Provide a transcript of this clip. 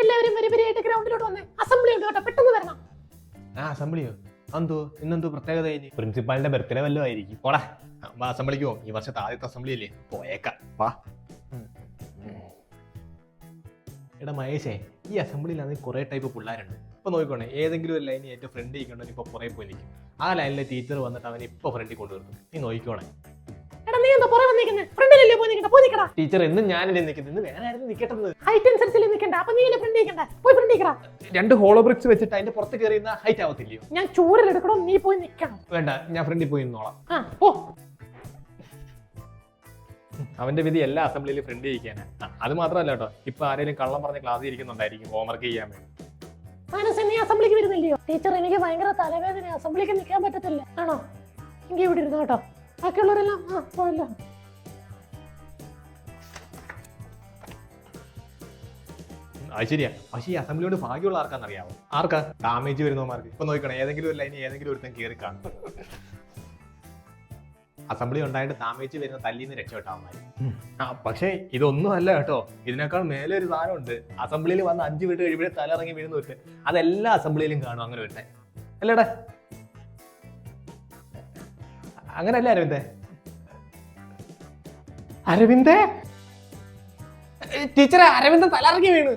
എല്ലാവരും വരിവരിയായിട്ട് ഗ്രൗണ്ടിലോട്ട് വന്നേ. അസംബ്ലി ഉണ്ട് കേട്ടോ, പെട്ടെന്ന് വരണം. അസംബ്ലിയോ? എന്തോ ഇന്നെന്തോ പ്രത്യേകത? പ്രിൻസിപ്പാളിന്റെ ബർത്ത്ഡേ വല്ലതും ആയിരിക്കും. പോടാ, അസംബ്ലിക്ക് പോകും. ഈ വർഷത്തെ ആദ്യത്തെ അസംബ്ലി അല്ലേ, പോയേക്കാം. വാ. എടാ മഹേഷേ, ഈ അസംബ്ലിയിലാണെങ്കിൽ കുറെ ടൈപ്പ് പിള്ളേരുണ്ട്. ഇപ്പൊ നോക്കിക്കോണേ, ഏതെങ്കിലും ഒരു ലൈനിൽ ഏറ്റവും ഫ്രണ്ട് ഇരിക്കണമെങ്കിൽ ഇപ്പൊ പുറകെ പോയി നിൽക്കും. ആ ലൈനിലെ ടീച്ചർ വന്നിട്ട് അവൻ ഇപ്പൊ ഫ്രണ്ടിൽ കൊണ്ടുവരുന്നു. നീ നോക്കിക്കോണേ. ടീച്ചർ എന്നും ഞാനല്ലേ നിൽക്കുന്നത്, ഇന്ന് വേറെ ആരും നിൽക്കട്ടെന്ന്. രണ്ട് ഹോളോ ബ്രിക്സ് വെച്ചിട്ട് അതിന്റെ പുറത്ത് കയറിയുന്ന ഹൈറ്റ് ആവത്തില്ലയോ? ഞാൻ ചൂരലെടുക്കണോ, നീ പോയി നിൽക്കണം. വേണ്ട, ഞാൻ ഫ്രണ്ടിൽ പോയി നിന്നോളാം. അവന്റെ വിധി എല്ലാ അസംബ്ലിയിലും ഫ്രണ്ട് ചെയ്യിക്കാനാ. അത് മാത്രമല്ല കേട്ടോ, ഇപ്പൊ ആരെങ്കിലും കള്ളം പറഞ്ഞ് ക്ലാസ്സിൽ ഇരിക്കുന്നുണ്ടായിരിക്കും ഹോംവർക്ക് ചെയ്യാൻ വേണ്ടി. നീ അസംബ്ലിക്ക് വരുന്നില്ലയോ? ടീച്ചർ, എനിക്ക് ഭയങ്കര തലവേദന, അസംബ്ലിക്ക് നിൽക്കാൻ പറ്റത്തില്ല. ആണോ? എങ്കിൽ ഇവിടെ ഇരുന്നു കേട്ടോ. ബാക്കിയുള്ളവരെല്ലാം പോയല്ലോ. അത് ശരിയാ. പക്ഷേ ഈ അസംബ്ലിയോട് ഭാഗ്യമുള്ള ആർക്കാന്നറിയാമോ? ആർക്കാ? ഡാമേജ് വരുന്നവന്മാർക്ക്. ഇപ്പൊ നോക്കണം, ഏതെങ്കിലും ഒരു ലൈനിൽ ഏതെങ്കിലും ഒരുത്തൻ കയറി കാണും. അസംബ്ലി ഉണ്ടായിട്ട് ഡാമേജ് വരുന്ന തല്ലിന്ന് രക്ഷപ്പെട്ടാവന്മാര്. പക്ഷേ ഇതൊന്നും അല്ല കേട്ടോ, ഇതിനേക്കാൾ മേലെ ഒരു സാധനമുണ്ട്. അസംബ്ലിയിൽ വന്ന് 5 മിനിറ്റ് കഴിയുമ്പോഴേ തലയിറങ്ങി വീഴുന്ന ഒരുത്തൻ. അതെല്ലാ അസംബ്ലിയിലും കാണും അങ്ങനെ ഒരുത്തൻ. അല്ലേടാ? അങ്ങനല്ലേ അരവിന്ദേ? അരവിന്ദേ, ടീച്ചറെ, അരവിന്ദൻ തലയിറങ്ങി വീണ്.